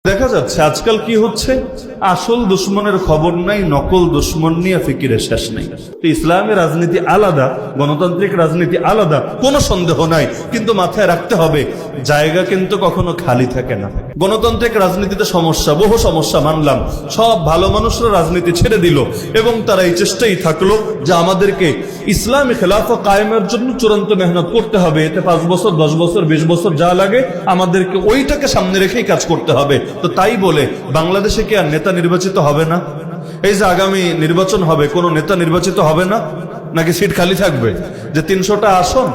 দেখা যাচ্ছে আজকাল কি হচ্ছে, আসল দুশ্মনের খবর নাই, নকল দুশ্মন নিয়ে ফিকিরের শেষ নেই। ইসলামের রাজনীতি আলাদা, গণতান্ত্রিক রাজনীতি আলাদা, কোনো সন্দেহ নাই, কিন্তু মাথায় রাখতে হবে জায়গা কিন্তু কখনো খালি থাকে না। গণতান্ত্রিক রাজনীতিতে সমস্যা, বহু সমস্যা মানলাম, সব ভালো মানুষরা রাজনীতি ছেড়ে দিল এবং তারা এই চেষ্টাই থাকলো যে আমাদেরকে ইসলামী খেলাফত কায়েমের জন্য চূড়ান্ত মেহনত করতে হবে, এতে 5 বছর 10 বছর 20 বছর যা লাগে আমাদেরকে ওইটাকে সামনে রেখেই কাজ করতে হবে। তো তাই বলে বাংলাদেশে কি আর নেতা নির্বাচিত হবে না? এই যে আগামী নির্বাচন হবে, কোন নেতা নির্বাচিত হবে না? নাকি সিট খালি থাকবে? যে 300টা আসন,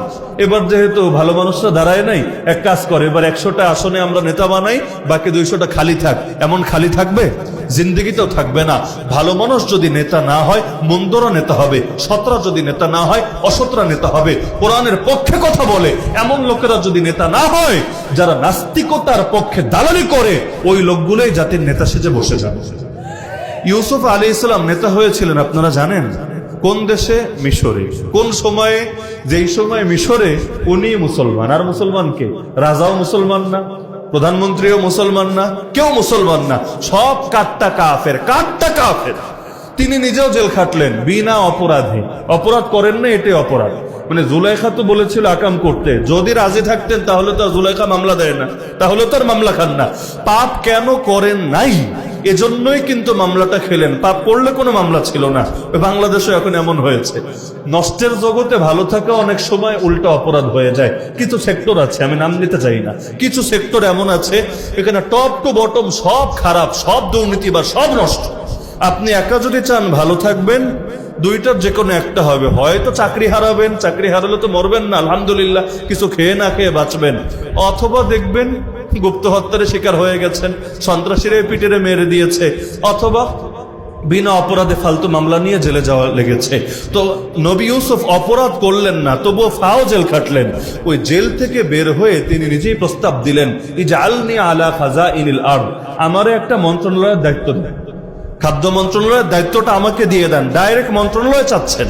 এবার যেহেতু ভালো মানুষরা দাঁড়ায় নাই, এক কাজ করে এবার 100টা আসনে আমরা নেতা বানাই, বাকি 200টা খালি থাক। এমন খালি থাকবে? জিন্দেগিতেও থাকবে না। ভালো মানুষ যদি নেতা না হয়, মন্দরা নেতা হবে। সতরা যদি নেতা না হয়, অসতরা নেতা হবে। কোরআনের পক্ষে কথা বলে এমন লোকেরা যদি নেতা না হয়, যারা নাস্তিকতার পক্ষে দালালি করে, ওই লোকগুলোই জাতির নেতা সেজে বসে যাবে। ইউসুফ আলাইহিস সালাম নেতা হয়েছিলেন আপনারা জানেন কোন দেশে? মিশরে। কোন সময়ে? যেই সময় মিশরে উনি মুসলমান। আর মুসলমান কে? রাজাও মুসলমান না, প্রধানমন্ত্রীও মুসলমান না, কেউ মুসলমান না, সব কাট্টা কাফের, কাট্টা কাফের। তিনি নিজেও জেল খাটলেন বিনা অপরাধে। অপরাধ করেন না, এটাই অপরাধ। মানে জুলাইখা তো বলেছিল আকাম করতে, যদি রাজি থাকতেন তাহলে তো জুলাইখা মামলা দেয় না, তাহলে তো আর মামলা খান না। পাপ কেন করেন নাই, এজন্যই কিন্তু মামলাটা খেলেন। পাপ করলে কোনো মামলা ছিল না। বাংলাদেশে এখন এমন হয়েছে, নষ্টের জগতে ভালো থাকা অনেক সময় উল্টা অপরাধ হয়ে যায়। কিছু সেক্টর আছে, আমি নাম নিতে চাই না, কিছু সেক্টর এমন আছে এখানে টপ টু বটম সব খারাপ, সব দুর্নীতি বা সব নষ্ট। আপনি একা যদি চান ভালো থাকবেন, দুইটার যে কোনো একটা হবে, হয়তো চাকরি হারাবেন, চাকরি হারালে তো মরবেন না, আলহামদুলিল্লাহ কিছু খেয়ে না খেয়ে বাঁচবেন, অথবা দেখবেন গুপ্ত হত্যার শিকার হয়ে গেছেন, সন্ত্রাসীরা পিটেরে মেরে দিয়েছে, অথবা বিনা অপরাধে ফালতু মামলা নিয়ে জেলে যাওয়া লেগেছে। তো নবী ইউসুফ অপরাধ করলেন না, তবুও ফাও জেল খাটলেন। ওই জেল থেকে বের হয়ে তিনি নিজেই প্রস্তাব দিলেন, ইজআলনি আলা খাজাইনিল আরদ, আমারে একটা মন্ত্রণালয়ের দায়িত্ব দেন, খাদ্য মন্ত্রণালয়ের দায়িত্বটা আমাকে দিয়ে দেন। ডাইরেক্ট মন্ত্রণালয়ে চাচ্ছেন।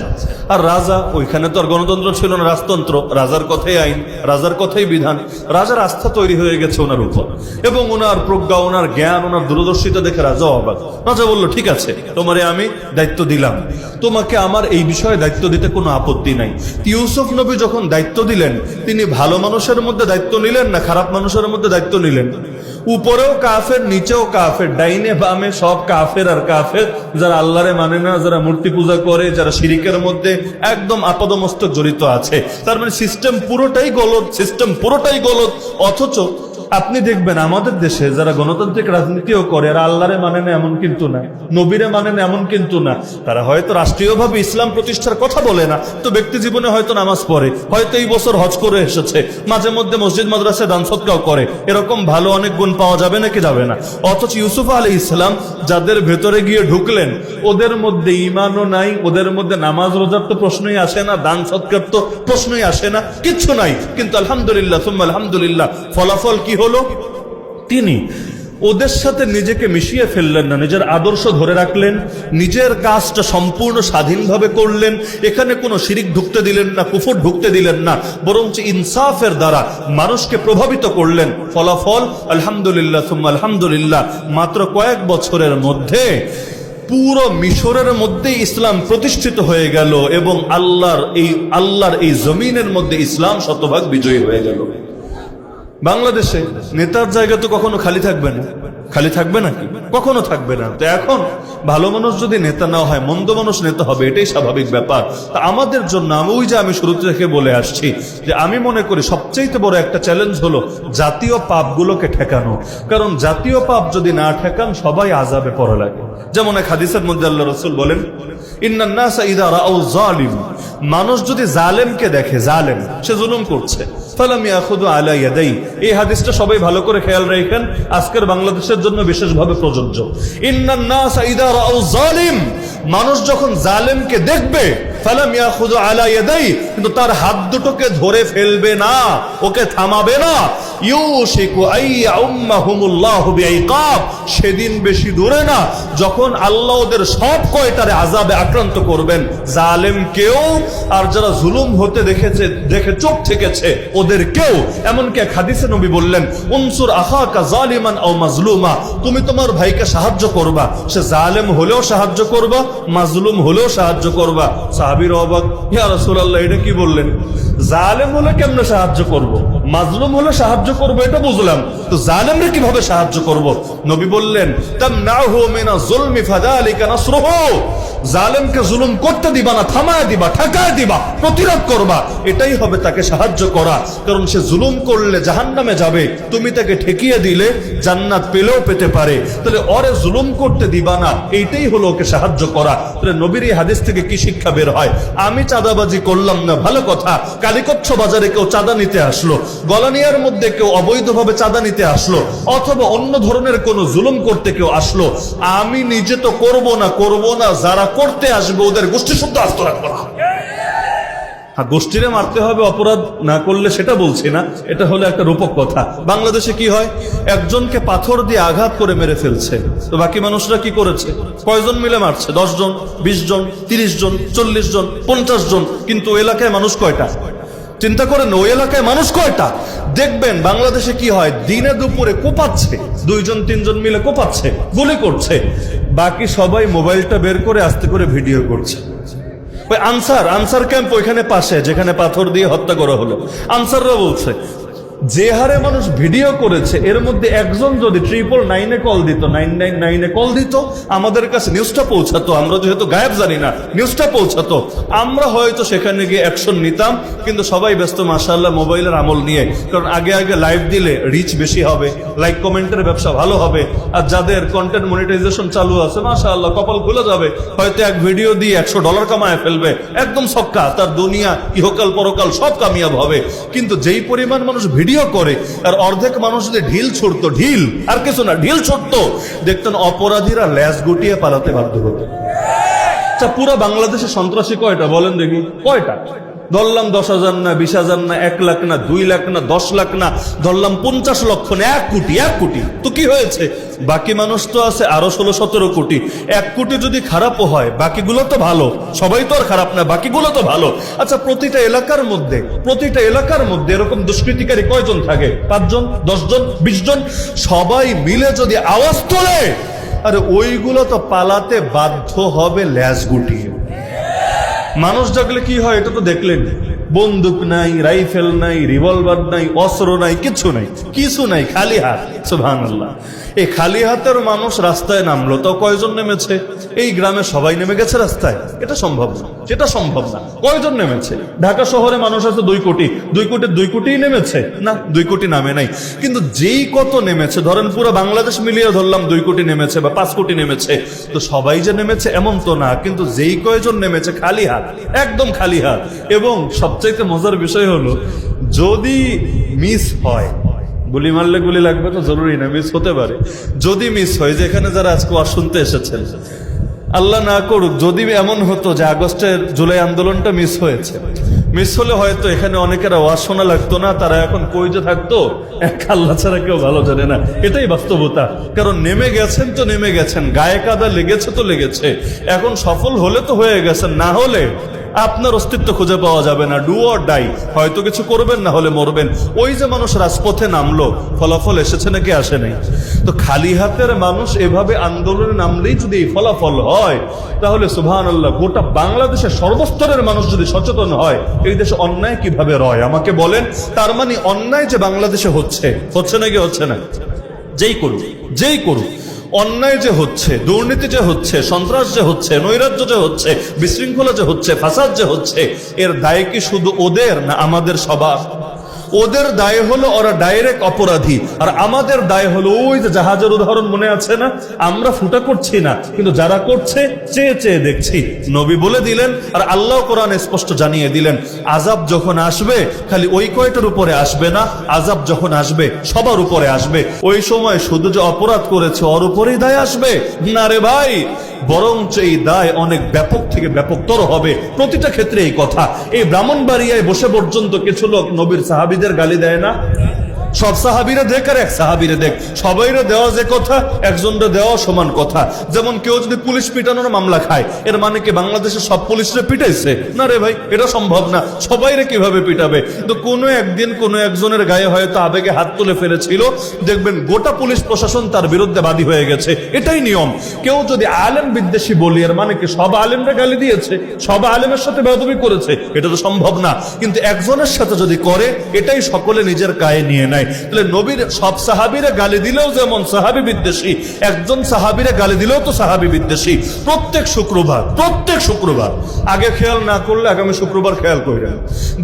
আর রাজা, ওইখানে তো আর গণতন্ত্র ছিল না, রাজতন্ত্র, রাজার কথাই আইন, রাজার কথাই বিধান। রাজার আস্থা তৈরি হয়ে গেছে ওনার উপর, এবং ওনার প্রজ্ঞা, ওনার জ্ঞান, ওনার দূরদর্শিতা দেখে রাজা অবাক। রাজা বলল, ঠিক আছে, তোমারে আমি দায়িত্ব দিলাম, তোমাকে আমার এই বিষয়ে দায়িত্ব দিতে কোনো আপত্তি নাই। ইউসুফ নবী যখন দায়িত্ব দিলেন, তিনি ভালো মানুষের মধ্যে দায়িত্ব নিলেন না খারাপ মানুষের মধ্যে দায়িত্ব নিলেন? উপরেও কাফের, নিচেও কাফের, ডাইনে বামে সব কাফের আর কাফের। যারা আল্লাহরে মানে না, যারা মূর্তি পূজা করে, যারা শিরিকের মধ্যে একদম আপাদমস্তক জড়িত আছে, তার মানে সিস্টেম পুরোটাই গলদ, সিস্টেম পুরোটাই গলদ। অথচ আপনি দেখবেন আমাদের দেশে যারা গণতান্ত্রিক রাজনীতিও করে, আর আল্লাহরে মানে না এমন কিন্তু না, নবীরে মানে না এমন কিন্তু না, তারা হয়তো রাষ্ট্রীয়ভাবে ইসলাম প্রতিষ্ঠার কথা বলে না, তো ব্যক্তি জীবনে হয়তো নামাজ পড়ে, হয়তো এই বছর হজ করে এসেছে, মাঝে মধ্যে মসজিদ মাদ্রাসায় দান সদকাও করে, এরকম ভালো অনেক গুণ পাওয়া যাবে নাকি যাবে না? অথচ ইউসুফ আলাইহিস সালাম যাদের ভেতরে গিয়ে ঢুকলেন, ওদের মধ্যে ঈমানও নাই, ওদের মধ্যে নামাজ রোজার তো প্রশ্নই আসে না, দান সদকার তো প্রশ্নই আসে না, কিচ্ছু নাই। কিন্তু আলহামদুলিল্লাহ সুম্মা আলহামদুলিল্লাহ, ফলাফল কি হলো? তিনি ওদের সাথে নিজেকে মিশিয়ে ফেললেন না, নিজের আদর্শ ধরে রাখলেন, নিজের কাজটা সম্পূর্ণ স্বাধীনভাবে করলেন। এখানে কোনো শিরিক ঢুকতে দিলেন না, কুফর ঢুকতে দিলেন না, বরঞ্চ ইনসাফের দ্বারা মানুষকে প্রভাবিত করলেন। ফলাফল আলহামদুলিল্লাহ সুম্মা আলহামদুলিল্লাহ, মাত্র কয়েক বছরের মধ্যে পুরো মিশরের মধ্যে ইসলাম প্রতিষ্ঠিত হয়ে গেল, এবং আল্লাহর এই জমিনের মধ্যে ইসলাম শতভাগ বিজয়ী হয়ে গেল। বাংলাদেশে নেতার জায়গা তো কখনো খালি থাকবে না, খালি থাকবে নাকি? কখনো থাকবে না। তো এখন ভালো মানুষ যদি নেতা না হয়, মন্দ মানুষ নেতা হবে, এটাই স্বাভাবিক ব্যাপার। তা আমাদের জন্য আমি শুরু থেকে বলে আসছি যে আমি মনে করি সবচেয়ে বড় একটা চ্যালেঞ্জ হলো জাতীয় পাপগুলোকে ঠেকানো। কারণ জাতীয় পাপ যদি না ঠেকান, সবাই আযাবে পড়া লাগে। যেমন এক হাদিসের মধ্যে আল্লাহ রাসূল বলেন, ইন্নান নাসা ইযা রাআউ যালিম, মানুষ যদি জালেমকে দেখে, জালেম সে জুলুম করছে, ফালাম ইয়াখুযু আলা ইয়াদাই, এই হাদিসটা সবাই ভালো করে খেয়াল রাখেন, আজকের বাংলাদেশের জন্য বিশেষভাবে প্রযোজ্য। ইন্নান নাসা ইযা রাআউ যালিম, মানুষ যখন জালেমকে দেখবে, ফালাম ইয়াখুযু আলা ইয়াদাই, কিন্তু কিন্তু তার হাত দুটোকে ধরে ফেলবে না, ওকে থামাবে না। ইউশিকু আইয়া উম্মাহুমুল্লাহু বিইকাব, সেদিন বেশি দূরে না যখন আল্লাহ ওদের সব কয়টারে আযাবে আক্রান্ত করবেন, জালেম কেউ আর যারা জুলুম হতে দেখে চোখ থেকেছে ওদের কেউ। এমনকি এক হাদিসে নবী বললেন, উনসুর আখাকা জালিমান আও মাজলুমা, তুমি তোমার ভাইকে সাহায্য করবা, সে জালেম হলেও সাহায্য করবা, মাজলুম হলেও সাহায্য করবা। সাহাবীরা অবাক, ইয়া রাসূলুল্লাহ এটা কি বললেন? জালেম হলে কেমনে সাহায্য করব, মাজলুম হলে সাহায্য করব এটা বুঝলাম, তো জালেমরে কিভাবে সাহায্য করব? নবী বললেন, তামনাহু মিনাজ যুলমি ফাযালিকা নাসরুহু, জালেমকে জুলুম করতে দিবা না, থামায় দিবা, ঠেকায় দিবা, প্রতিরোধ করবা, এটাই হবে তাকে সাহায্য করা। কারণ সে জুলুম করলে জাহান্নামে যাবে, তুমি তাকে ঠেকিয়ে দিলে জান্নাত পেলেও পেতে পারে। তাহলে ওরে জুলুম করতে দিবা না, এইটাই হলো ওকে সাহায্য করা। তাহলে নবীর এই হাদিস থেকে কি শিক্ষা বের হয়? আমি চাঁদাবাজি করলাম না, ভালো কথা, কালীকচ্ছ বাজারে কেউ চাঁদা নিতে আসলো, গলানিয়ার মধ্যে কেউ অবৈধভাবে চাঁদা নিতে আসলো, অথবা অন্য ধরনের কোন জুলুম করতে কেউ আসলো, আমি নিজে তো করব না, যারা করতে আসবে ওদের গোষ্ঠী শুদ্ধ আস্ত রাখবো না। হ্যাঁ, গোষ্ঠীরে মারতে হবে অপরাধ না করলে, সেটা বলছি না, এটা হলো একটা রূপক কথা। বাংলাদেশে কি হয়, একজনকে পাথর দিয়ে আঘাত করে মেরে ফেলছে, তো বাকি মানুষরা কি করেছে? কয়জন মিলে মারছে? 10 জন, 20 জন, 30 জন, 40 জন, 50 জন, কিন্তু ওই এলাকায় মানুষ কয়টা? চিন্তা করেন, ওই এলাকায় মানুষ কয়টা? দেখবেন বাংলাদেশে কি হয়, দিনে দুপুরে কোপাচ্ছে, 2 জন 3 জন মিলে কোপাচ্ছে, গুলি করছে, বাকি সবাই মোবাইলটা বের করে আস্তে করে ভিডিও করছে। ওই আনসার ক্যাম্প ওইখানে পাশে, যেখানে পাথর দিয়ে হত্যা করা হলো, আনসাররা বলছে যে হারে মানুষ ভিডিও করেছে, এর মধ্যে একজন যদি 999-এ কল দিত, 999-এ কল দিত, আমাদের কাছে নিউজটা পৌঁছাতো, আমরা যেহেতু গায়েব জানি না, নিউজটা পৌঁছাতো, আমরা হয়তো সেখানে গিয়ে অ্যাকশন নিতাম। কিন্তু সবাই ব্যস্ত মাশাআল্লাহ মোবাইলের আমল নিয়ে, কারণ আগে লাইভ দিলে রিচ বেশি হবে, লাইক কমেন্টের ব্যবসা ভালো হবে, আর যাদের কন্টেন্ট মনিটাইজেশন চালু আছে মাশাআল্লাহ কপাল খুলে যাবে, হয়তো এক ভিডিও দিয়ে $100 কামায় ফেলবে, একদম সক্কা, তার দুনিয়া ইহকাল পরকাল সব কামিয়াব হবে। কিন্তু যেই পরিমাণ মানুষ ভিডিও করে, আর অর্ধেক মানুষ যদি ঢিল ছুড়তো, ঢিল আর কিছু না, ঢিল ছুড়তো, দেখতেন অপরাধীরা ল্যাজ গুটিয়ে পালাতে বাধ্য হতো। আচ্ছা, পুরো বাংলাদেশে সন্ত্রাসী কয়টা বলেন দেখি? কয়টা? ধরলাম 10,000 না, 20,000 না, 1 লাখ না, 2 লাখ না, 10 লাখ না, ধরলাম 50 লক্ষ না, 1 কোটি। তো কি হয়েছে? বাকি মানুষ তো আছে আরো 16-17 কোটি। 1 কোটি যদি খারাপও হয়, বাকিগুলো তো ভালো, সবাই তো আর খারাপ না, বাকিগুলো তো ভালো। আচ্ছা, প্রতিটা এলাকার মধ্যে এরকম দুষ্কৃতিকারী কয়জন থাকে? 5 জন, 10 জন, 20 জন, সবাই মিলে যদি আওয়াজ তোলে, আরে ওইগুলো তো পালাতে বাধ্য হবে ল্যাজ গুটিয়ে। মানুষ জাগলে কি হয় এটা তো দেখলেন, বন্দুক নাই, রাইফেল নাই, রিভলভার নাই, অস্ত্র নাই, কিছু নাই, খালি হাত। সুবহানাল্লাহ, এই খালি হাতের মানুষ রাস্তায় নামলো, তো কয়জন নেমেছে? এই গ্রামে সবাই নেমে গেছে রাস্তায়? এটা সম্ভব না। কয়জন নেমেছে? ঢাকা শহরে মানুষ আছে 2 কোটি, 2 কোটিই নেমেছে না, 2 কোটি নামে নাই। কিন্তু যেই কত নেমেছে, ধরেন পুরো বাংলাদেশ মিলিয়ে ধরলাম 2 কোটি নেমেছে বা 5 কোটি নেমেছে, তো সবাই যে নেমেছে এমন তো না, কিন্তু যেই কয়জন নেমেছে খালি হাত, একদম খালি হাত। এবং সবচাইতে মজার বিষয় হলো, যদি মিস হয়, গুলি মারলে গুলি লাগবে তো জরুরি না, মিস হতে পারে, যদি মিস হয়, যেখানে যারা আজকে ওয়াজ শুনতে এসেছেন, আল্লাহ না করুক যদি এমন হতো যে আগস্টের জুলাই আন্দোলনটা মিস হলে হয়তো এখানে অনেকেরা ওয়াজ শোনা লাগতো না, তারা এখন কই যে থাকতো এক আল্লাহ ছাড়া কেউ ভালো জানে না। এটাই বাস্তবতা। কারণ নেমে গেছেন, গায়ে কাদা লেগেছে তো লেগেছে, এখন সফল হলে তো হয়ে গেছেন, না হলে আপনার অস্তিত্ব খুঁজে পাওয়া যাবে না। ডু অর ডাই, হয়তো কিছু করবেন, না হলে মরবেন। ওই যে মানুষ রাজপথে নামলো, ফলাফল এসেছে নাকি আসে নাই? তো খালি হাতের মানুষ এভাবে আন্দোলনে নামলেই যদি এই ফলাফল হয়, তাহলে সুবহানাল্লাহ, গোটা বাংলাদেশের সর্বস্তরের মানুষ যদি সচেতন হয়, এই দেশে অন্যায় কিভাবে রয় আমাকে বলেন। তার মানে অন্যায় যে বাংলাদেশে হচ্ছে নাকি হচ্ছে না? যেই করুক অন্যায় যে হচ্ছে, দুর্নীতি যে হচ্ছে, সন্ত্রাস যে হচ্ছে, নৈরাজ্য যে হচ্ছে, বিশৃঙ্খলা যে হচ্ছে, ফাসাদ যে হচ্ছে, এর দায় কি শুধু ওদের না আমাদের সবার? ওদের দায় হলো ওরা ডাইরেক্ট অপরাধী, আর আমাদের দায় হলো ওই যে জাহাজের উদাহরণ মনে আছে না, আমরা ফুটা করছি না, কিন্তু যারা করছে চেয়ে দেখছি। নবী বলে দিলেন, আর আল্লাহ কোরআনে স্পষ্ট জানিয়ে দিলেন, আযাব যখন আসবে খালি ওই কয়টার উপরে আসবে না, আযাব যখন আসবে সবার উপরে আসবে। ওই সময় শুধু যে অপরাধ করেছে ওর উপরেই দায় আসবে না রে ভাই, বরঞ্চ এই দায় অনেক ব্যাপক থেকে ব্যাপকতর হবে। প্রতিটা ক্ষেত্রে এই কথা। এই ব্রাহ্মণবাড়িয়ায় বসে পর্যন্ত কিছু লোক নবীর সাহাবীদের গালি দেয় না? সব সাহাবীরা দেখ আর এক সাহাবীরা দেখ, সবাইরে দেওয়া যে কথা, একজনরে দেওয়া সমান কথা। যেমন কেউ যদি পুলিশ পিটানোর মামলা খায়, এর মানে কি বাংলাদেশের সব পুলিশরে পিটাইছে? না রে ভাই, এটা সম্ভব না। সবাইরে কিভাবে পিটাবে? তো কোনো একদিন কোনো একজনের গায়ে হয়তো আবেগে হাত তুলে ফেলেছিল, দেখবেন গোটা পুলিশ প্রশাসন তার বিরুদ্ধে বাদী হয়ে গেছে। এটাই নিয়ম। কেউ যদি আলেম বিদ্বেষী বলি, এর মানে কি সব আলেমরা গালি দিয়েছে, সব আলেমের সাথে বেয়াদবি করেছে? এটা তো সম্ভব না। কিন্তু একজনের সাথে যদি করে, এটাই সকলে নিজের গায়ে নিয়ে নেয়। তাহলে নবীর সব সাহাবীরা গালি দিলেও যেমন সাহাবী বিদ্বেষী, একজন সাহাবীরা গালি দিলেও তো সাহাবী বিদ্বেষী। প্রত্যেক শুক্রবার আগে খেয়াল না করলে আগামী শুক্রবার খেয়াল করবেন,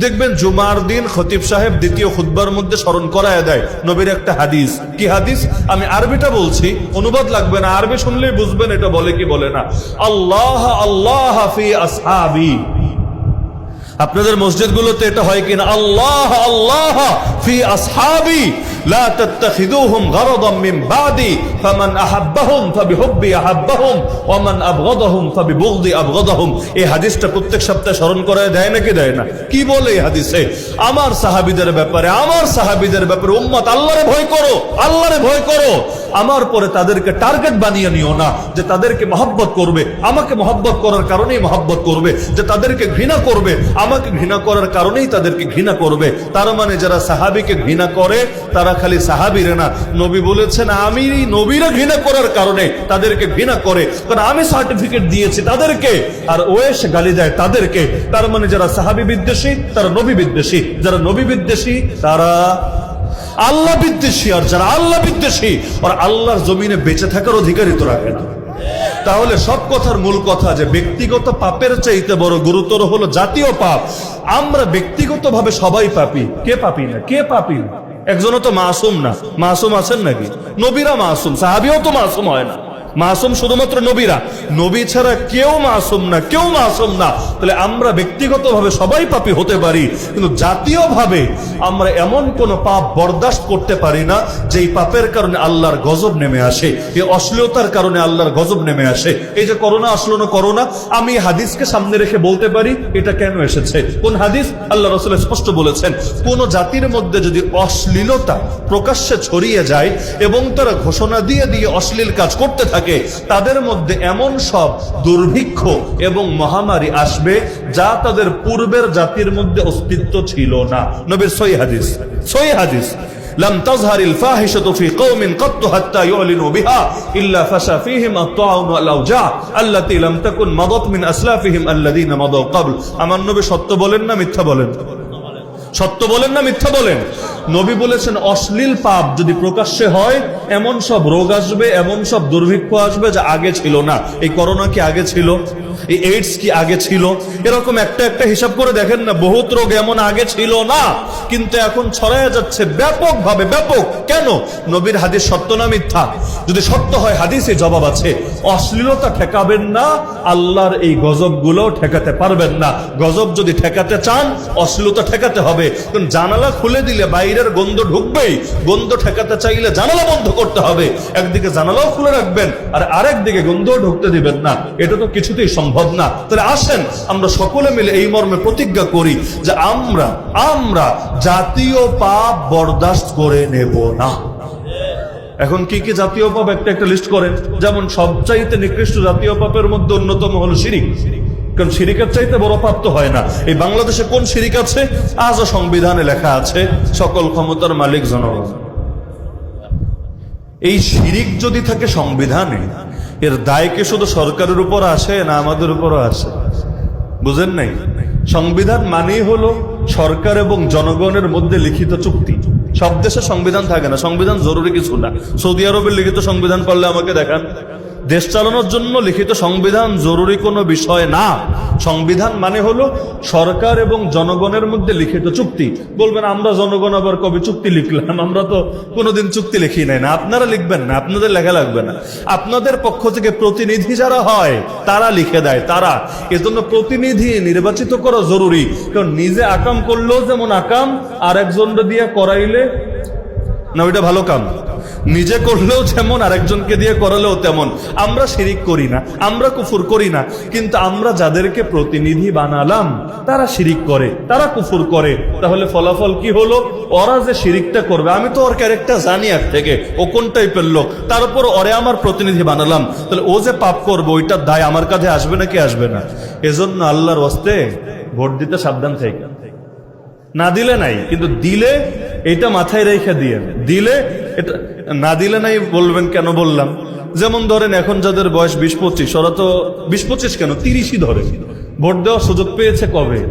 দেখবেন জুমার দিন খতিব সাহেব দ্বিতীয় খুতবার মধ্যে স্মরণ করায় দেয় নবীর একটা হাদিস। কি হাদিস? আমি আরবিটা বলছি, অনুবাদ লাগবে না, আরবি শুনলেই বুঝবেন এটা বলে কি বলে না। আল্লাহ আল্লাহ ফি আসহাবি। আপনাদের মসজিদগুলোতে এটা হয় কিনা? আল্লাহ আল্লাহ ফি আসহাবি লা তাত্তাখিদুহুম গারাদাম মিন বাদি ফামান আহাব্বাহুম ফাবিহুব্বি আহাব্বাহুম ওয়া মান আবগাদাহুম ফাবিবুগদি আবগাদাহুম। এই হাদিসটা প্রত্যেক সপ্তাহে স্মরণ করায় দেয় নাকি দেয় না? কি বলে এই হাদিসে? আমার সাহাবীদের ব্যাপারে উম্মত আল্লাহরে ভয় করো, আল্লাহরে ভয় করো। আমার পরে তাদেরকে টার্গেট বানিয়ে নিও না যে তাদেরকে মহব্বত করবে, আমাকে মহব্বত করার কারণেই মহব্বত করবে, যে তাদেরকে ঘৃণা করবে, আমাকে ঘৃণা করার কারণেই তাদেরকে ঘৃণা করবে। তার মানে যারা সাহাবীকে ঘৃণা করে তারা খালি সাহাবীরা না, নবী বলেছেন আমি নবীরা ঘৃণা করার কারণে তাদেরকে ঘৃণা করে, কারণ আমি সার্টিফিকেট দিয়েছি তাদেরকে, আর ও এসে গালি দেয় তাদেরকে। তার মানে যারা সাহাবী বিদ্বেষী তারা নবী বিদ্বেষী, যারা নবী বিদ্বেষী তারা আল্লাহ বিদ্বেষী, আর যারা আল্লাহ বিদ্বেষী আর আল্লাহর জমিনে বেঁচে থাকার অধিকারই তো রাখে না। তাহলে সব কথার মূল কথা যে ব্যক্তিগত পাপের চাইতে বড় গুরুতর হলো জাতীয় পাপ। আমরা ব্যক্তিগতভাবে সবাই পাপী। কে পাপী না? কে পাপী না? একজনও তো মাসুম না। মাসুম আছেন নাকি? নবীরা মাসুম, সাহাবীও তো মাসুম হয় না। মাসুম শুধুমাত্র নবীরা, নবী ছাড়া কেউ মাসুম না, কেউ মাসুম না। তাহলে আমরা ব্যক্তিগতভাবে সবাই পাপী হতে পারি, কিন্তু জাতীয়ভাবে আমরা এমন কোন পাপ বরদাস্ত করতে পারি না যেই পাপের কারণে আল্লাহর গজব নেমে আসে, এই অশ্লীলতার কারণে আল্লাহর গজব নেমে আসে। এই যে করোনা আসলো না, করোনা আমি হাদিসকে সামনে রেখে বলতে পারি এটা কেন এসেছে। কোন হাদিস? আল্লাহ রাসূল স্পষ্ট বলেছেন, কোন জাতির মধ্যে যদি অশ্লীলতা প্রকাশ্যে ছড়িয়ে যায় এবং তারা ঘোষণা দিয়ে দিয়ে অশ্লীল কাজ করতে থাকে, তাদের মধ্যে এমন সব দুর্ভিক্ষ এবং মহামারী আসবে যা তাদের পূর্বের জাতির মধ্যে অস্তিত্ব ছিল না। নবীর সহিহ হাদিস لم تظهر الفاحشة في قوم قط حتى يعلنوا بها إلا فشى فيهم الطاعون والأوجاع التي لم تكن مضت من أسلافهم الذين مضوا قبل। আমার নবী সত্য বলেন না মিথ্যা বলেন? সত্য বলেন না মিথ্যা বলেন? নবী বলেছেন অশ্লীল পাপ যদি প্রকাশ্যে হয় এমন সব রোগ আসবে, এমন সব দুর্ভিক্ষ আসবে যা আগে ছিল না। এই করোনা কি আগে ছিল? এই এইডস কি আগে ছিল? এরকম একটা একটা হিসাব করে দেখেন না, বহুত রোগ এমন আগে ছিল না, কিন্তু এখন ছড়ায় যাচ্ছে ব্যাপকভাবে। ব্যাপক কেন? নবীর হাদিস সত্য না মিথ্যা? যদি সত্য হয় হাদিসে জবাব আছে। অশ্লীলতা ঠেকাবেন না, আল্লাহর এই গজবগুলো ঠেকাতে পারবেন না। গজব যদি ঠেকাতে চান অশ্লীলতা ঠেকাতে হবে, কারণ জানালা খুলে দিলে বাইরের গন্ধ ঢুকবেই। গন্ধ ঠেকাতে চাইলে জানালা বন্ধ করতে হবে। একদিকে জানালাও খুলে রাখবেন আর আরেকদিকে গন্ধ ঢুকতে দিবেন না, এটা তো কিছুতেই সম্ভব না। তাহলে আসেন আমরা সকলে মিলে এই মর্মে প্রতিজ্ঞা করি যে আমরা জাতীয় পাপ বরদাস্ত করে নেব না। এখন কি কি জাতীয় পাপ একটা একটা লিস্ট করেন। যেমন সবচাইতে নিকৃষ্ট জাতীয় পাপের মধ্যে অন্যতম হলো শিরিক, কারণ শিরিকের চাইতে বড় পাপ তো হয় না। এই বাংলাদেশে কোন শিরিক আছে? আজও সংবিধানে লেখা আছে সকল ক্ষমতার মালিক জনগণ। এই শিরিক যদি থাকে সংবিধানে, এর দায় কি শুধু সরকারের উপর আসে না আমাদের উপরও আসে? বুঝেন নাই? সংবিধান মানেই হলো সরকার এবং জনগণের মধ্যে লিখিত চুক্তি। সব দেশে সংবিধান থাকে না, সংবিধান জরুরি কিছু না। সৌদি আরবের লিখিত সংবিধান পারলে আমাকে দেখান। দেশ চালানোর জন্য লিখিত সংবিধান জরুরি কোনো বিষয় না। সংবিধান মানে হলো সরকার এবং জনগণের মধ্যে লিখিত চুক্তি। বলবেন আমরা জনগণ আবার কবে চুক্তি লিখলাম? আমরা তো কোনোদিন চুক্তি লিখি নাই। না, আপনারা লিখবেন না, আপনাদের লেখা লাগবে না। আপনাদের পক্ষ থেকে প্রতিনিধি যারা হয় তারা লিখে দেয়, তারা। এজন্য প্রতিনিধি নির্বাচিত করা জরুরি, কারণ নিজে আকাম করলেও যেমন আকাম, আর একজনটা দিয়ে করাইলে না ওইটা ভালো কাম? নিজে করলেও যেমন আরেকজনকে দিয়ে করালেও তেমন। আমরা শিরিক করি না, আমরা কুফর করি না, কিন্তু আমরা যাদেরকে প্রতিনিধি বানালাম তারা শিরিক করে, তারা কুফর করে। তাহলে ফলাফল কি হলো? ওরা যে শিরিকটা করবে, আমি তো ওর ক্যারেক্টার জানি আগ থেকে, ও কোন টাইপের লোক, তার উপর ওরে আমার প্রতিনিধি বানালাম, তাহলে ও যে পাপ করবে ওইটার দায় আমার কাছে আসবে নাকি আসবে না? এজন্য আল্লাহর ওয়াস্তে ভোট দিতে সাবধান থেকে। না দিলে নাই, কিন্তু দিলে এটা মাথায় রেখে দিয়ে, দিলে এটা, না দিলে নাই বলবেন কেন বললাম? যেমন ধরেন এখন যাদের বয়স 20-25, ওরা তো 20-25 কেন 30ই ধরে, ভোট দেওয়ার সুযোগ পেয়েছে কবে?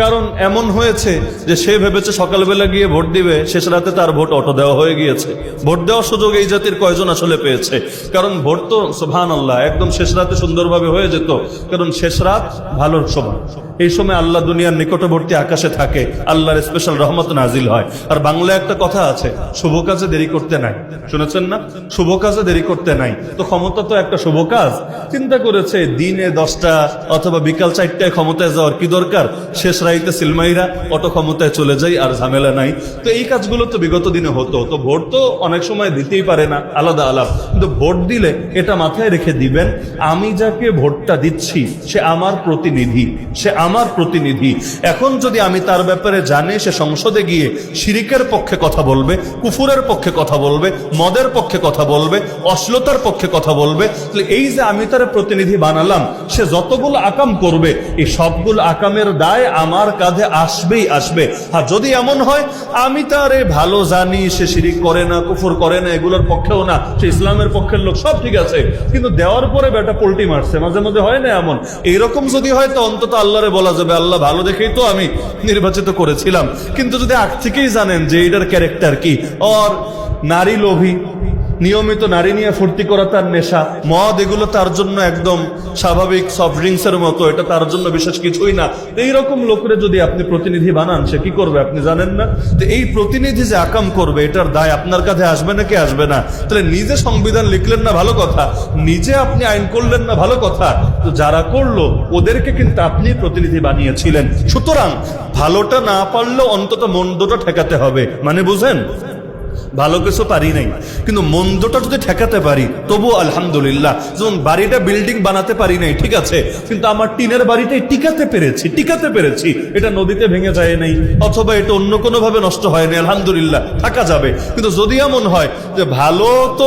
কারণ এমন হয়েছে যে সে ভেবেছে সকালবেলা গিয়ে ভোট দিবে, শেষ রাতে তার ভোট অটো দেওয়া হয়ে গিয়েছে। ভোট দেওয়ার সুযোগ এই জাতির কয়জন আসলে পেয়েছে? কারণ ভোট তো সুবহানাল্লাহ একদম শেষ রাতে সুন্দরভাবে হয়ে যেত, কারণ শেষ রাত ভালোর সময়। এই সময় আল্লাহ দুনিয়ার নিকটবর্তী আকাশে থাকে, আল্লাহর স্পেশাল রহমত নাজিল হয়। আর বাংলায় একটা কথা আছে, শুভ কাজে দেরি করতে নাই, শুনেছেন না? শুভ কাজে দেরি করতে নাই। তো ক্ষমতা তো একটা শুভ কাজ। চিন্তা করেছে দিনে 10টা অথবা বিকাল 4টায় ক্ষমতায় যাওয়ার কি দরকার, শেষ রাইতে সিলমাইরা অটো ক্ষমতায় চলে যাই, আর ঝামেলা নাই। তো এই কাজগুলো তো বিগত দিনে হতো। তো ভোট তো অনেক সময় দিতেই পারে না, আলাদা আলাপ, কিন্তু ভোট দিলে এটা মাথায় রেখে দিবেন, আমি যাকে ভোটটা দিচ্ছি সে আমার প্রতিনিধি, সে আমার প্রতিনিধি। এখন যদি আমি তার ব্যাপারে জানি সে সংসদে গিয়ে শিরিকের পক্ষে কথা বলবে, কুফুরের পক্ষে কথা বলবে, মদের পক্ষে কথা বলবে, অশ্লীলতার পক্ষে কথা বলবে, তাহলে এই যে আমি তার প্রতিনিধি বানালাম, সে যতগুলো আকাম করবে এই সবগুলো আকামের দায় আমার কাঁধে আসবেই আসবে। আর যদি এমন হয় আমি তারে ভালো জানি, সে শিরিক করে না, কুফর করে না, এগুলোর পক্ষেও না, সে ইসলামের পক্ষের লোক, সব ঠিক আছে, কিন্তু দেওয়ার পরে বেটা পোল্টি মারছে, মাঝে মাঝে হয় না এমন? এইরকম যদি হয় তো অন্তত আল্লাহরে বলা যাবে, আল্লাহ ভালো দেখেই তো আমি নির্বাচিত করেছিলাম। কিন্তু যদি আগ থেকেই জানেন যে এটার ক্যারেক্টার কি, আর নারী লোভী, নিয়মিত নারী নিয়ে ফুর্তি করা তার নেশা, মদ এগুলো তার জন্য একদম স্বাভাবিক সফট ড্রিঙ্কস এর মতো, এটা তার জন্য বিশেষ কিছুই না, এইরকম লোকের যদি আপনি প্রতিনিধি বানান সে কি করবে আপনি জানেন না? তো এই প্রতিনিধি যে আকাম করবে এটার দায় আপনার কাছে আসবে নাকি আসবে না? তাহলে নিজে সংবিধান লিখলেন না ভালো কথা, নিজে আপনি আইন করলেন না ভালো কথা, তো যারা করলো ওদেরকে কিন্তু আপনি প্রতিনিধি বানিয়েছিলেন। সুতরাং ভালোটা না পারলেও অন্তত মন্দটা ঠেকাতে হবে, মানে বুঝেন? ভালো কিছু পারি নাই, কিন্তু মন্দটা যদি ঠেকাতে পারি তবু আলহামদুলিল্লাহ। যেমন বাড়িটা বিল্ডিং বানাতে পারি নাই, ঠিক আছে, কিন্তু আমার টিনের বাড়িটাই টিকাতে পেরেছি, এটা নদীতে ভেঙে যায় নাই, অথবা এটা অন্য কোনো ভাবে নষ্ট হয়নি, আলহামদুলিল্লাহ থাকা যাবে। কিন্তু যদি এমন হয় যে ভালো তো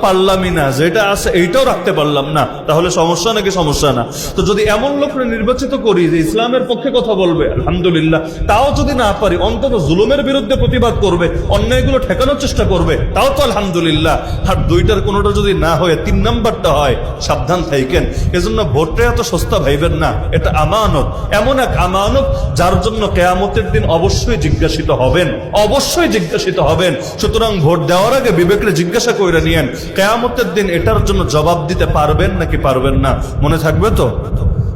পারলামই না, যেটা আছে এইটাও রাখতে পারলাম না, তাহলে সমস্যা নাকি সমস্যা না? তো যদি এমন লোককে নির্বাচিত করি যে ইসলামের পক্ষে কথা বলবে, আলহামদুলিল্লাহ, তাও যদি না পারি অন্তত জুলুমের বিরুদ্ধে প্রতিবাদ করবে, অন্যায়গুলো ঠেকানোর চেষ্টা করবে, তাও তো আলহামদুলিল্লাহ। আর দুইটার কোনোটা যদি না হয় 3 নাম্বারটা হয়, সাবধান থাকেন। এজন্য ভোটটা এত সস্তা ভাইবেন না, এটা আমানত, এমন এক আমানত যার জন্য কিয়ামতের দিন অবশ্যই জিজ্ঞাসিত হবেন, অবশ্যই জিজ্ঞাসিত হবেন। সুতরাং ভোট দেওয়ার আগে বিবেকরে জিজ্ঞাসা করে নিয়েন, কিয়ামতের দিন এটার জন্য জবাব দিতে পারবেন নাকি পারবেন না। মনে থাকবে তো?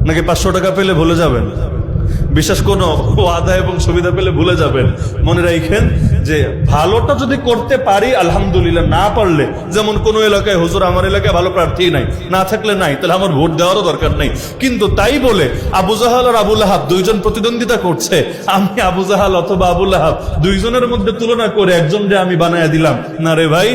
নাকি 500 টাকা পেলে ভুলে যাবেন? বিশেষ কোনো ওয়াদা এবং সুবিধা পেলে ভুলে যাবেন? মনে রাখেন যে ভালোটা যদি করতে পারি আলহামদুলিল্লাহ, না পারলে, যেমন কোন এলাকায় হুজুর আমার এলাকায় ভালো প্রার্থী নাই, না থাকলে নাই, তাহলে আমার ভোট দেওয়ারও দরকার নেই। কিন্তু তাই বলে আবু জাহাল আর আবু লাহাব দুইজন প্রতিদ্বন্দ্বিতা করছে, আমি আবু জাহাল অথবা আবু লাহাব দুইজনের মধ্যে তুলনা করে একজনকে আমি বানায়া দিলাম, না রে ভাই,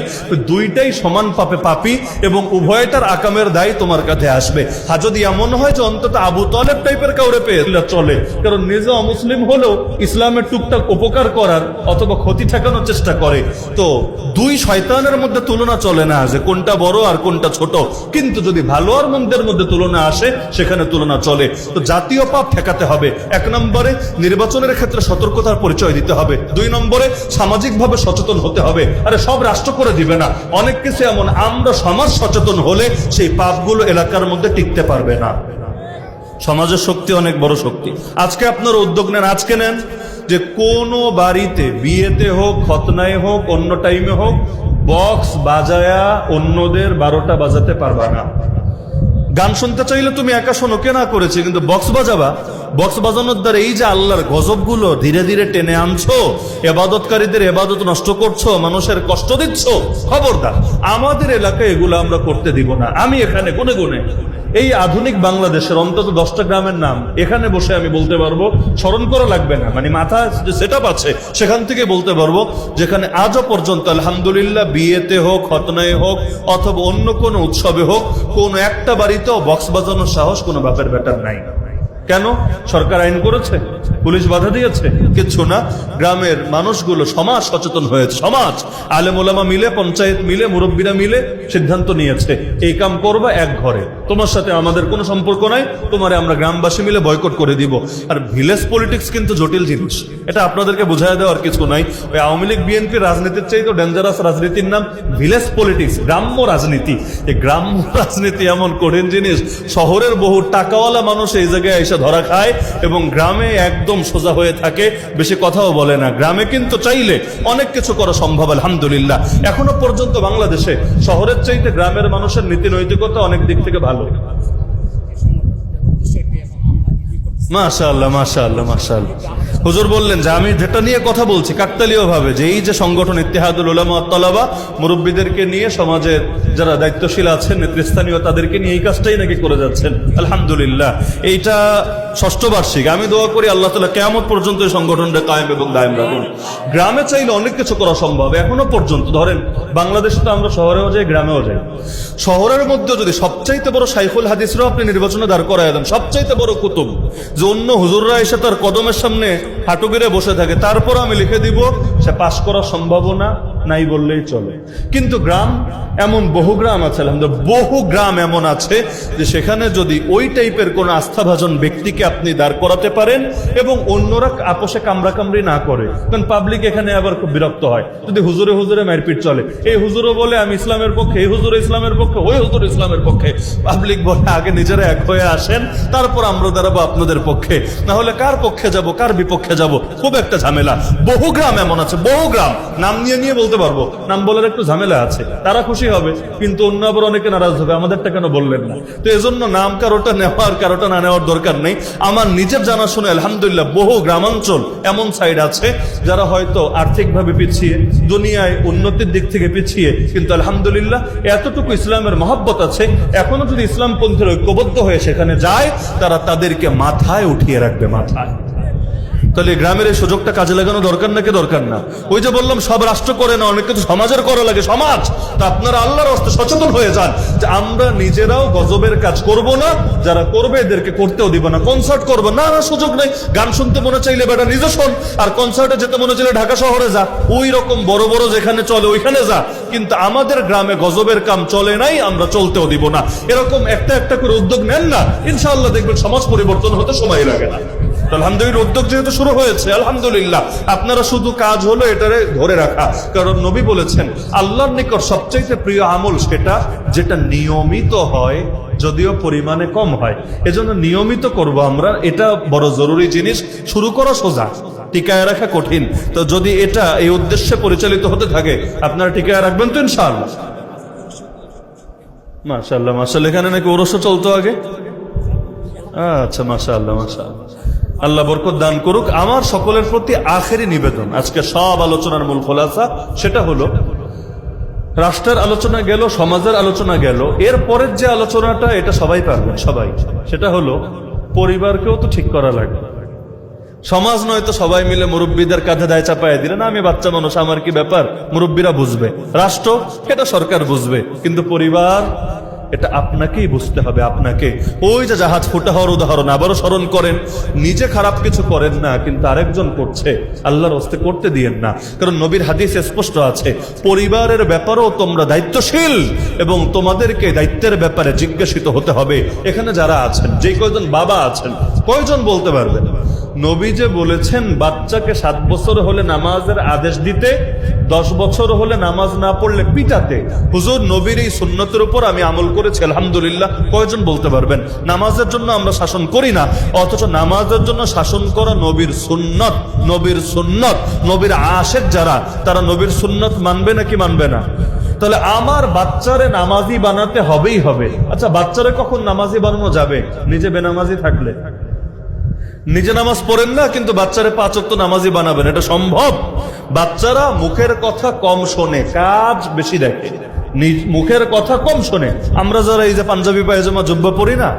দুইটাই সমান পাপে পাপী এবং উভয়টার আকামের দায় তোমার কাছে আসবে। আর যদি এমন হয় যে অন্তত আবু তালেব টাইপের কাউরে পেয়ে চলে, কারণ নিজে অমুসলিম হলেও ইসলামের টুকটাক উপকার করার অথবা ক্ষতি ঠেকানোর চেষ্টা করে, তো দুই শয়তানের মধ্যে তুলনা চলে না যে কোনটা বড় আর কোনটা ছোট। কিন্তু যদি ভালো আর মন্দের মধ্যে তুলনা আসে সেখানে তুলনা চলে। তো জাতীয় পাপ ঠেকাতে হবে। 1 নম্বরে নির্বাচনের ক্ষেত্রে সতর্কতার পরিচয় দিতে হবে। 2 নম্বরে সামাজিকভাবে সচেতন হতে হবে। আরে সব রাষ্ট্র করে দিবে না, অনেক কিছু এমন আমরা সমাজ সচেতন হলে সেই পাপগুলো এলাকার মধ্যে টিকতে পারবে না। সমাজের শক্তি অনেক বড় শক্তি। আজকে আপনার উদ্যোগ নেন, আজকে নেন যে কোনো বাড়িতে, বিয়েতে হোক, খতনায় হোক, অন্য টাইমে হোক, বক্স বাজায়া অন্যদের 12টা বাজাতে পারবা না। গান শুনতে চাইলে তুমি একা শোনো, কে না করেছে, কিন্তু বক্স বাজাবা, বক্স বাজানোর দ্বারা এই যে আল্লাহর গজবগুলো ধীরে ধীরে টেনে আনছো, এবাদতকারীদের এবাদত নষ্ট করছো, মানুষের কষ্ট দিচ্ছ, খবরদার আমাদের এলাকায় এগুলো আমরা করতে দিব না। আমি এখানে গুনে গুনে এই আধুনিক বাংলাদেশের অন্তত 10টা গ্রামের নাম এখানে বসে আমি বলতে পারবো, স্মরণ করা লাগবে না, মানে মাথায় যে সেটআপ আছে সেখান থেকে বলতে পারবো, যেখানে আজও পর্যন্ত আলহামদুলিল্লাহ বিয়েতে হোক, খতনায় হোক, অথবা অন্য কোনো উৎসবে হোক, কোন একটা বাড়িতেও বক্স বাজানোর সাহস কোনো বাপের বেটার নাই। কেন? সরকার আইন করেছে? পুলিশ বাধা দিয়েছে? কিচ্ছু না। গ্রামের মানুষগুলো, সমাজ সচেতন হয়েছে। সমাজ, আলেম ওলামা মিলে, পঞ্চায়েত মিলে, মুরব্বীরা মিলে সিদ্ধান্ত নিয়েছে এই কাম করবা এক ঘরে, তোমার সাথে আমাদের কোনো সম্পর্ক নাই, তোমারে আমরা গ্রামবাসী মিলে বয়কট করে দিব। আর ভিলেজ পলিটিক্স কিন্তু জটিল জিনিস, এটা আপনাদেরকে বুঝাই দেওয়ার কিছু নাই। ওই আওয়ামী লীগ বিএনপি রাজনীতির চাইতে ডেঞ্জারাস রাজনীতির নাম ভিলেজ পলিটিক্স, গ্রাম্য রাজনীতি। এই গ্রাম্য রাজনীতি এমন কঠিন জিনিস, শহরের বহু টাকাওয়ালা মানুষ এই জায়গায় এসে ধরা খায় এবং গ্রামে একদম সোজা হয়ে থাকে, বেশি কথাও বলে না। গ্রামে কিন্তু চাইলে অনেক কিছু করা সম্ভব আলহামদুলিল্লাহ। এখনো পর্যন্ত বাংলাদেশে শহরের চাইতে গ্রামের মানুষের নীতি নৈতিকতা অনেক দিক থেকে ভালো। মাশাআল্লাহ, মাশাআল্লাহ, মাশাআল্লাহ। হুজুর বললেন যে আমি যেটা নিয়ে কথা বলছি কাকতালীয় ভাবে, যে এই যে সংগঠন ইত্তেহাদুল উলামা ওয়াত তালাবা, মুরব্বীদেরকে নিয়ে সমাজের যারা দায়িত্বশীল আছেন, নেতৃস্থানীয়, তাদেরকে নিয়ে এই কাজটাই নাকি করে যাচ্ছেন আলহামদুলিল্লাহ। এইটা 6ষ্ঠ বার্ষিক। আমি দোয়া করি আল্লাহ তাআলা কিয়ামত পর্যন্ত এই সংগঠনটা কায়েম এবং দায়েম রাখুন। গ্রামে চাইলে অনেক কিছু করা সম্ভব এখনো পর্যন্ত। ধরেন বাংলাদেশে তো আমরা শহরেও যাই, গ্রামেও যাই। শহরের মধ্যে যদি সবচাইতে বড় শাইখুল হাদিসরাও আপনি নির্বাচনে দাঁড় করায় দেন, সবচাইতে বড় কুতুব, যে অন্য হুজুররা এসে তার কদমের সামনে হাঁটু গেড়ে বসে থাকে, তারপর আমি লিখে দিব সে পাশ করার সম্ভাবনা নাই বললেই চলে। কিন্তু গ্রাম, এমন বহু গ্রাম আছে আলহামদুলিল্লাহ, বহু গ্রাম এমন আছে যে সেখানে যদি ওই টাইপের কোন আস্থাভাজন ব্যক্তিকে আপনি দাঁড় করাতে পারেন এবং অন্যরা আপোষে কামড়াকামড়ি না করে, কারণ পাবলিক এখানে আবার খুব বিরক্ত হয় যদি হুজুরে হুজুরে মারপিট চলে। এই হুজুরও বলে আমি ইসলামের পক্ষে, এই হুজুর ইসলামের পক্ষে, ওই হুজুর ইসলামের পক্ষে। পাবলিক বলে আগে নিজেরা এক হয়ে আসেন, তারপর আমরা দাঁড়াবো আপনাদের পক্ষে, না হলে কার পক্ষে যাব, কার বিপক্ষে যাব, খুব একটা ঝামেলা। বহু গ্রাম এমন আছে, বহু গ্রাম, নাম নিয়ে নিয়ে বলতে পারবো, নাম বলার একটু ঝামেলা আছে। তারা খুশি হবে কিন্তু অন্য আবার অনেকে নারাজ হবে, আমাদেরটা কেন বললেন না। তো এজন্য নাম কারোটা নেওয়ার কারোটা না নেওয়ার দরকার নেই। আমার নিজের জানা শুনে আলহামদুলিল্লাহ বহু গ্রামাঞ্চল এমন সাইড আছে যারা হয়তো আর্থিকভাবে পিছিয়ে, দুনিয়ায় উন্নতির দিক থেকে পিছিয়ে, কিন্তু আলহামদুলিল্লাহ এতটুকু ইসলামের মহব্বত আছে, এখনো যদি ইসলামপন্থীর ঐক্যবদ্ধ হয়ে সেখানে যায়, তারা তাদেরকে মাথায় উঠিয়ে রাখবে, মাথায়। তাহলে গ্রামের এই সুযোগটা কাজে লাগানো দরকার নাকি দরকার না? ওই যে বললাম সব রাষ্ট্র করে না, অনেক কিছু সমাজের করা লাগে। সমাজ, তা আপনারা আল্লাহর রাস্তায় সচেতন হয়ে যান যে আমরা নিজেরাও গজবের কাজ করব না, যারা করবে এদেরকে করতেও দিব না। কনসার্ট করবো না, না সুযোগ নেই। গান শুনতে মনে চাইলে বেটা নিজে শোন, আর কনসার্টে যেতে মনে চাইলে ঢাকা শহরে যা, ওই রকম বড় বড় যেখানে চলে ওইখানে যা। কিন্তু আমাদের গ্রামে গজবের কাম চলে নাই, আমরা চলতেও দিব না। এরকম একটা একটা করে উদ্যোগ নেন না, ইনশাআল্লাহ দেখবেন সমাজ পরিবর্তন হতে সময় লাগে না। আলহামদুলিল্লাহ উদ্যোগ যেহেতু শুরু হয়েছে আলহামদুলিল্লাহ, আপনারা শুধু কাজ হলো এটারে ধরে রাখা। কারণ নবী বলেছেন আল্লাহর নিকট সবচাইতে প্রিয় আমল সেটা যেটা নিয়মিত হয়, যদিও পরিমাণে কম হয়। এজন্য নিয়মিত করব আমরা, এটা বড় জরুরি জিনিস। শুরু করা সোজা, টিকায় রাখা কঠিন। তো যদি এটা এই উদ্দেশ্যে পরিচালিত হতে থাকে, আপনারা টিকায় রাখবেন তো ইনশাআল্লাহ। মাশাআল্লাহ, মাশাআল্লাহ। এখানে নাকি ওরসও চলতো আগে? আচ্ছা, মাশাআল্লাহ, মাশাআল্লাহ। আল্লাহ বরকত দান করুক। আমার সকলের প্রতি আখেরি নিবেদন, আজকে সব আলোচনার মূল খোলাসা সেটা হলো, রাষ্ট্রের আলোচনা গেল, সমাজের আলোচনা গেল, এর পরের যে আলোচনাটা এটা সবাই পারবেন, সবাই। সেটা হলো পরিবারকেও তো ঠিক করা লাগবে। সমাজ নয় তো সবাই মিলে মুরব্বীদের কাঁধে দায় চাপায় দিলে না, আমি বাচ্চা মানুষ, আমার কি ব্যাপার, মুরব্বীরা বুঝবে। রাষ্ট্র এটা সরকার বুঝবে, কিন্তু পরিবার এটা আপনাকেই বুঝতে হবে, আপনাকে। ওই যে জাহাজ ফুটা হওয়ার উদাহরণ আবারও স্মরণ করেন, নিজে খারাপ কিছু করেন না, কিন্তু আরেকজন করছে, আল্লাহর হস্তে করতে দিয়েন না। কারণ নবীর হাদিসে স্পষ্ট আছে, পরিবারের ব্যাপারেও তোমরা দায়িত্বশীল এবং তোমাদেরকে দায়িত্বের ব্যাপারে জিজ্ঞাসিত হতে হবে। এখানে যারা আছেন, যে কয়জন বাবা আছেন, কয়জন বলতে পারবেন নবী যে বলেছেন বাচ্চাকে 7 বছর হলে নামাজের আদেশ দিতে, 10 বছর হলে নামাজ না পড়লে পিটাতে? হুজুর নবীর এই সুন্নতের উপর আমি আমল করেছি আলহামদুলিল্লাহ। কয়জন বলতে পারবেন? নামাজের জন্য আমরা শাসন করি না, অথচ নামাজের জন্য শাসন করা নবীর সুন্নত, নবীর সুন্নত। নবীর আশেক যারা, তারা নবীর সুন্নত মানবে নাকি মানবে না? তাহলে আমার বাচ্চারে নামাজি বানাতে হবেই হবে। আচ্ছা, বাচ্চারে কখন নামাজি বানানো যাবে? নিজে বেনামাজি থাকলে। নিজে নামাজ পড়েন না, কিন্তু বাচ্চারে 5 ওয়াক্ত নামাজি বানাবেন, এটা সম্ভব? বাচ্চারা মুখের কথা কম শোনে, কাজ বেশি দেখে। মুখের কথা কম শোনে। আমরা যারা এই যে পাঞ্জাবি পায়জামা জুব্বা পরি না,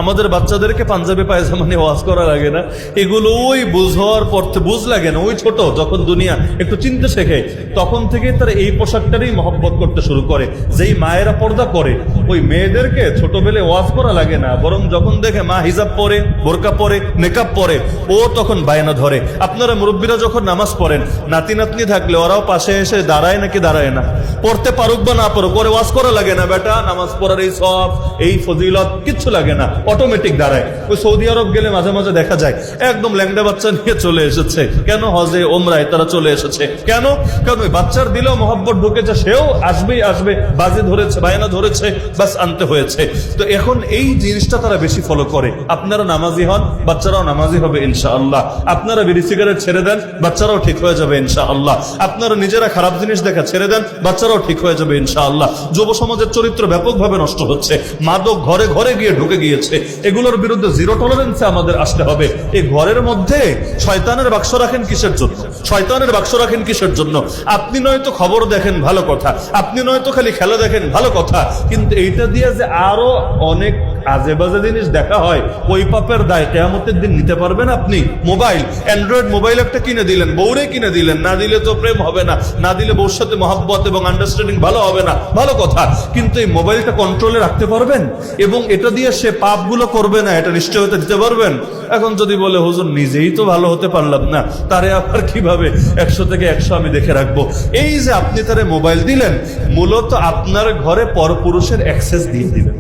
আমাদের বাচ্চাদেরকে পাঞ্জাবি পায়জামা নিয়ে ওয়াজ করা লাগে না। এগুলো ওই বুঝার পড়তে বুঝ লাগে না, ওই ছোট যখন দুনিয়া একটু চিনতে শেখে তখন থেকে তারা এই পোশাকটারই মহব্বত করতে শুরু করে। যেই মায়েরা পর্দা করে ওই মেয়েদেরকে ছোটবেলে ওয়াজ করা লাগে না, বরং যখন দেখে মা হিজাব পরে, বোরকা পরে, নেকাব পরে, ও তখন বায়না ধরে। আপনারা মুরব্বীরা যখন নামাজ পড়েন, নাতি নাতনি থাকলে ওরাও পাশে এসে দাঁড়ায় নাকি দাঁড়ায় না? পড়তে পারুক বা না পারুক, করে ওয়াজ করা লাগে না, বেটা নামাজ পড়ার এই সব এই ফজিলত কিচ্ছু লাগে না, অটোমেটিক দাঁড়ায়। ওই সৌদি আরব গেলে মাঝে মাঝে দেখা যায় একদম ল্যাংড়া বাচ্চা নিয়ে চলে এসেছে। কেন? হজে ওমরায় তারা চলে এসেছে। কেন? কারণ ওই বাচ্চার দিলেও মহব্বত ঢুকেছে, সেও আসবেই আসবে, বাজি ধরেছে, বায়না ধরেছে, বাস আনতে হয়েছে। তো এখন এই জিনিসটা তারা বেশি ফলো করে। আপনারা নামাজি হন, বাচ্চারাও নামাজি হবে ইনশাআল্লাহ। আপনারা বিড়ি সিগারেট ছেড়ে দেন, বাচ্চারাও ঠিক হয়ে যাবে ইনশাআল্লাহ। আপনারা নিজেরা খারাপ জিনিস দেখা ছেড়ে দেন, বাচ্চারাও ঠিক হয়ে যাবে ইনশাআল্লাহ। যুব সমাজের চরিত্র ব্যাপকভাবে নষ্ট হচ্ছে, মাদক ঘরে ঘরে গিয়ে ঢুকে গিয়েছে। এগুলোর বিরুদ্ধে জিরো টলারেন্সে আমাদের আসতে হবে। এই ঘরের মধ্যে শয়তানের বাক্স রাখেন কিসের জন্য? শয়তানের বাক্স রাখেন কিসের জন্য? আপনি নয়তো খবর দেখেন, ভালো কথা, আপনি নয়তো খালি খেলা দেখেন, ভালো কথা, কিন্তু এইটা দিয়ে যে আরো অনেক আজে বাজে জিনিস দেখা হয়, ওই পাপের দায় কিয়ামতের দিন নিতে পারবেন আপনি। মোবাইল, অ্যান্ড্রয়েড মোবাইল একটা কিনে দিলেন, বউরে কিনে দিলেন, না দিলে তো প্রেম হবে না, না দিলে বউর সাথে মহব্বত এবং আন্ডারস্ট্যান্ডিং ভালো হবে না, ভালো কথা, কিন্তু এই মোবাইলটা কন্ট্রোলে রাখতে পারবেন এবং এটা দিয়ে সে পাপগুলো করবে না, এটা নিশ্চয়তা দিতে পারবেন? এখন যদি বলে হুজুর নিজেই তো ভালো হতে পারলাম না, তারে আবার কিভাবে 100 থেকে 100 আমি দেখে রাখবো? এই যে আপনি তারে মোবাইল দিলেন, মূলত আপনার ঘরে পরপুরুষের অ্যাক্সেস দিয়ে দিলেন।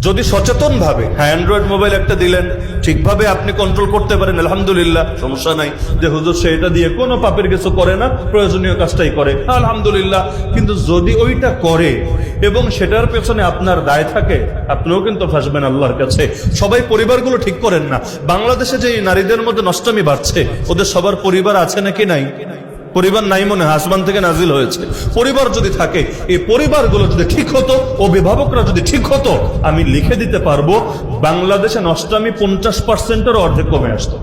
যদি সচেতন ভাবে, হ্যাঁ অ্যান্ড্রয়েড মোবাইল একটা দিলেন, ঠিকভাবে আপনি কন্ট্রোল করতে পারেন, আলহামদুলিল্লাহ, সমস্যা নাই। যে হুজুর সে এটা দিয়ে কোনো পাপের কিছু করে না, প্রয়োজনীয় কাজটাই করে, আলহামদুলিল্লাহ। কিন্তু যদি ওইটা করে এবং সেটার পেছনে আপনার দায় থাকে, আপনিও কিন্তু ফাঁসবেন আল্লাহর কাছে। সবাই পরিবারগুলো ঠিক করেন না। বাংলাদেশে যে নারীদের মধ্যে নষ্টামি বাড়ছে, ওদের সবার পরিবার আছে নাকি নাই? পরিবার নাই মনে হয়, আসমান থেকে নাজিল হয়েছে। পরিবার যদি থাকে, এই পরিবারগুলো যদি ঠিক হতো, অভিভাবকরা যদি ঠিক হতো, আমি লিখে দিতে পারবো বাংলাদেশে নষ্টামি 50%-এর অর্ধেক কমে আসতো।